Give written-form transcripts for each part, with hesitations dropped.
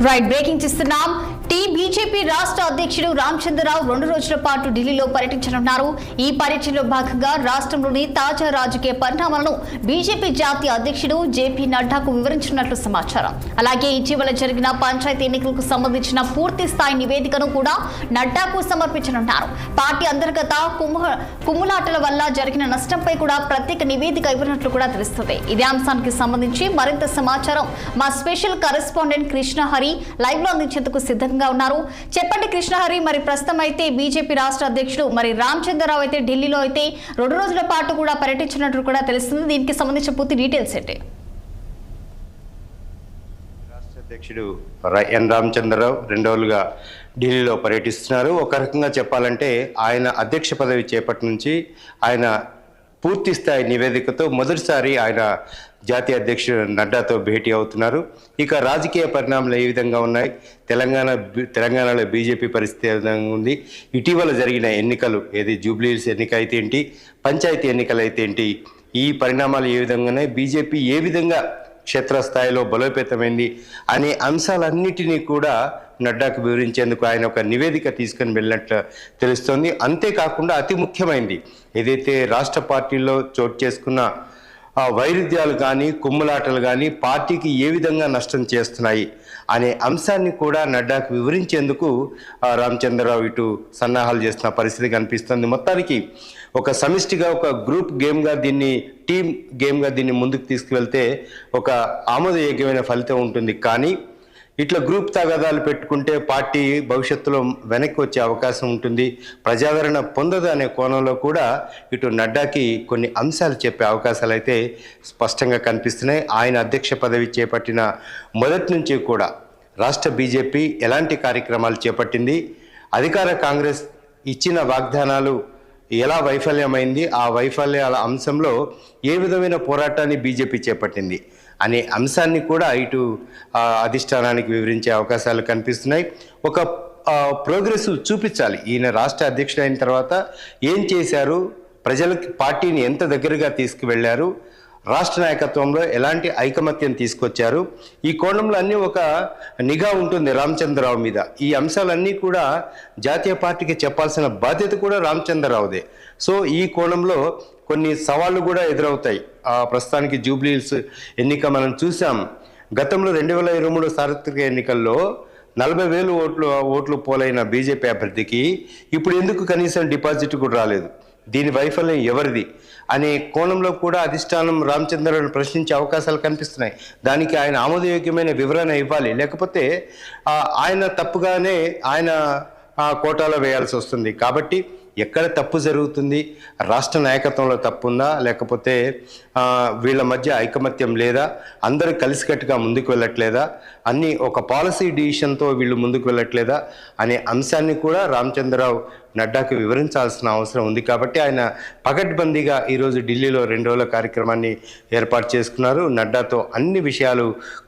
Right breaking చేస్తున్నాం. BJP రాష్ట్ర అధ్యక్షుడు రామచంద్రరావు 2 రోజుల పాటు ఢిల్లీలో పర్యటించనున్నారు. ఈ పర్యటనలో భాగంగా రాష్ట్రంలోని తాజా రాజకీయ పరిణామాలను బీజేపీ జాతీయ అధ్యక్షుడు జేపీ నడ్డాకు వివరించినట్లు సమాచారం. అలాగే ఇటీవల జరిగిన పంచాయతీ ఎన్నికలకు సంబంధించిన పూర్తి స్థాయి నివేదికను కూడా నడ్డాకు సమర్పించనున్నారు. పార్టీ అంతర్గత కుమ్ములాటల వల్ల జరిగిన నష్టంపై కూడా ప్రత్యేక నివేదిక ఇవ్వనున్నట్లు కూడా తెలుస్తుంది. ఇదే అంశానికి సంబంధించి మరింత సమాచారం మా స్పెషల్ కరెస్పాండెంట్ కృష్ణహరి లైవ్ లో అందించేందుకు సిద్ధంగా ఉన్నారు. చెప్పండి కృష్ణహరి, మరి ప్రస్తుతం అయితే బీజేపీ రాష్ట్ర అధ్యక్షుడు మరి రామచంద్రరావు అయితే ఢిల్లీలో అయితే 2 రోజుల పాటు కూడా పర్యటించినట్టు కూడా తెలుస్తుంది. దీనికి సంబంధించిన పూర్తి డీటెయిల్స్ ఏంటి? రాష్ట్ర అధ్యక్షుడు ఎన్ రామచంద్రరావు 2 రోజులుగా ఢిల్లీలో పర్యటిస్తున్నారు. ఒక రకంగా చెప్పాలంటే ఆయన అధ్యక్ష పదవి చేపట్టి నుంచి ఆయన పూర్తి స్థాయి నివేదికతో మొదటిసారి ఆయన జాతీయ అధ్యక్షుడు నడ్డాతో భేటీ అవుతున్నారు. ఇక రాజకీయ పరిణామాలు ఏ విధంగా ఉన్నాయి, తెలంగాణలో బీజేపీ పరిస్థితి ఏ విధంగా ఉంది, ఇటీవల జరిగిన ఎన్నికలు ఏది జూబ్లీహిల్స్ ఎన్నిక అయితే ఏంటి, పంచాయతీ ఎన్నికలు అయితే ఏంటి, ఈ పరిణామాలు ఏ విధంగా ఉన్నాయి, బీజేపీ ఏ విధంగా క్షేత్రస్థాయిలో బలోపేతమైంది అనే అంశాలన్నిటినీ కూడా నడ్డాకు వివరించేందుకు ఆయన ఒక నివేదిక తీసుకుని వెళ్ళినట్లు తెలుస్తోంది. అంతేకాకుండా అతి ముఖ్యమైనది ఏదైతే రాష్ట్ర పార్టీల్లో చోటు చేసుకున్న వైరుధ్యాలు కానీ కుమ్ములాటలు కానీ పార్టీకి ఏ విధంగా నష్టం చేస్తున్నాయి అనే అంశాన్ని కూడా నడ్డాకు వివరించేందుకు రామచంద్రరావు ఇటు సన్నాహాలు చేస్తున్న పరిస్థితి కనిపిస్తుంది. మొత్తానికి ఒక సమిష్టిగా ఒక గ్రూప్ గేమ్గా దీన్ని టీమ్ గేమ్గా దీన్ని ముందుకు తీసుకువెళ్తే ఒక ఆమోదయోగ్యమైన ఫలితం ఉంటుంది. కానీ ఇట్లా గ్రూప్ తగాదాలు పెట్టుకుంటే పార్టీ భవిష్యత్తులో వెనక్కి వచ్చే అవకాశం ఉంటుంది, ప్రజాదరణ పొందదు అనే కోణంలో కూడా ఇటు నడ్డాకి కొన్ని అంశాలు చెప్పే అవకాశాలు అయితే స్పష్టంగా కనిపిస్తున్నాయి. ఆయన అధ్యక్ష పదవి చేపట్టిన మొదటి నుంచి కూడా రాష్ట్ర బీజేపీ ఎలాంటి కార్యక్రమాలు చేపట్టింది, అధికార కాంగ్రెస్ ఇచ్చిన వాగ్దానాలు ఎలా వైఫల్యమైంది, ఆ వైఫల్యాల అంశంలో ఏ విధమైన పోరాటాన్ని బీజేపీ చేపట్టింది అనే అంశాన్ని కూడా ఇటు అధిష్టానానికి వివరించే అవకాశాలు కనిపిస్తున్నాయి. ఒక ప్రోగ్రెస్ చూపించాలి. ఈయన రాష్ట్ర అధ్యక్షుడు అయిన తర్వాత ఏం చేశారు, ప్రజలకి పార్టీని ఎంత దగ్గరగా తీసుకువెళ్లారు, రాష్ట్ర నాయకత్వంలో ఎలాంటి ఐకమత్యం తీసుకొచ్చారు, ఈ కోణంలో అన్నీ ఒక నిఘా ఉంటుంది రామచంద్రరావు మీద. ఈ అంశాలన్నీ కూడా జాతీయ పార్టీకి చెప్పాల్సిన బాధ్యత కూడా రామచంద్రరావుదే. సో ఈ కోణంలో కొన్ని సవాళ్లు కూడా ఎదురవుతాయి. ప్రస్తుతానికి జూబ్లీహిల్స్ ఎన్నిక మనం చూసాం. గతంలో 2023 సార్వత్రిక ఎన్నికల్లో 40,000 ఓట్లు పోలైన బీజేపీ అభ్యర్థికి ఇప్పుడు ఎందుకు కనీసం డిపాజిట్ కూడా రాలేదు, దీని వైఫల్యం ఎవరిది అనే కోణంలో కూడా అధిష్టానం రామచంద్రరావును ప్రశ్నించే అవకాశాలు కనిపిస్తున్నాయి. దానికి ఆయన ఆమోదయోగ్యమైన వివరణ ఇవ్వాలి, లేకపోతే ఆయన తప్పుగానే ఆయన కోటాలో వేయాల్సి వస్తుంది. కాబట్టి ఎక్కడ తప్పు జరుగుతుంది, రాష్ట్ర నాయకత్వంలో తప్పు ఉందా, లేకపోతే వీళ్ళ మధ్య ఐకమత్యం లేదా, అందరూ కలిసికట్టుగా ముందుకు వెళ్ళట్లేదా, అన్నీ ఒక పాలసీ డిసిషన్తో వీళ్ళు ముందుకు వెళ్ళట్లేదా అనే అంశాన్ని కూడా రామచంద్రరావు నడ్డాకు వివరించాల్సిన అవసరం ఉంది. కాబట్టి ఆయన పకడ్బందీగా ఈరోజు ఢిల్లీలో 2 రోజుల కార్యక్రమాన్ని ఏర్పాటు చేసుకున్నారు. నడ్డాతో అన్ని విషయాలు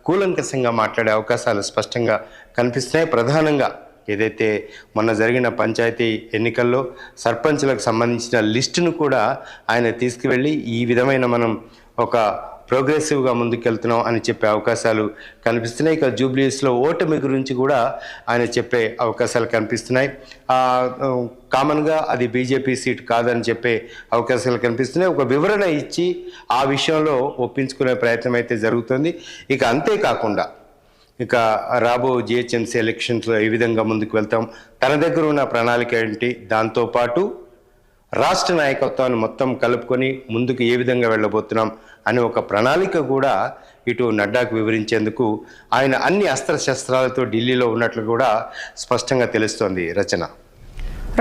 కూలంకషంగా మాట్లాడే అవకాశాలు స్పష్టంగా కనిపిస్తున్నాయి. ప్రధానంగా ఏదైతే మొన్న జరిగిన పంచాయతీ ఎన్నికల్లో సర్పంచ్లకు సంబంధించిన లిస్టును కూడా ఆయన తీసుకువెళ్ళి ఈ విధమైన మనం ఒక ప్రోగ్రెసివ్గా ముందుకెళ్తున్నాం అని చెప్పే అవకాశాలు కనిపిస్తున్నాయి. ఇక జూబ్లీహిల్స్లో ఓటమి గురించి కూడా ఆయన చెప్పే అవకాశాలు కనిపిస్తున్నాయి. కామన్గా అది బీజేపీ సీట్ కాదని చెప్పే అవకాశాలు కనిపిస్తున్నాయి. ఒక వివరణ ఇచ్చి ఆ విషయంలో ఒప్పించుకునే ప్రయత్నం అయితే జరుగుతుంది. ఇక అంతేకాకుండా ఇక రాబో జిహెచ్ఎంసీ ఎలక్షన్స్లో ఏ విధంగా ముందుకు వెళ్తాం, తన దగ్గర ఉన్న ప్రణాళిక ఏంటి, దాంతోపాటు రాష్ట్ర నాయకత్వాన్ని మొత్తం కలుపుకొని ముందుకు ఏ విధంగా వెళ్ళబోతున్నాం అనే ఒక ప్రణాళిక కూడా ఇటు నడ్డాకు వివరించేందుకు ఆయన అన్ని అస్త్రశస్త్రాలతో ఢిల్లీలో ఉన్నట్లు కూడా స్పష్టంగా తెలుస్తోంది. Rachana.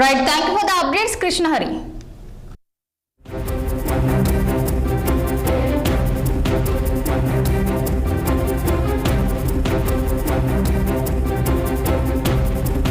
Right, thank you for the updates Krishnahari.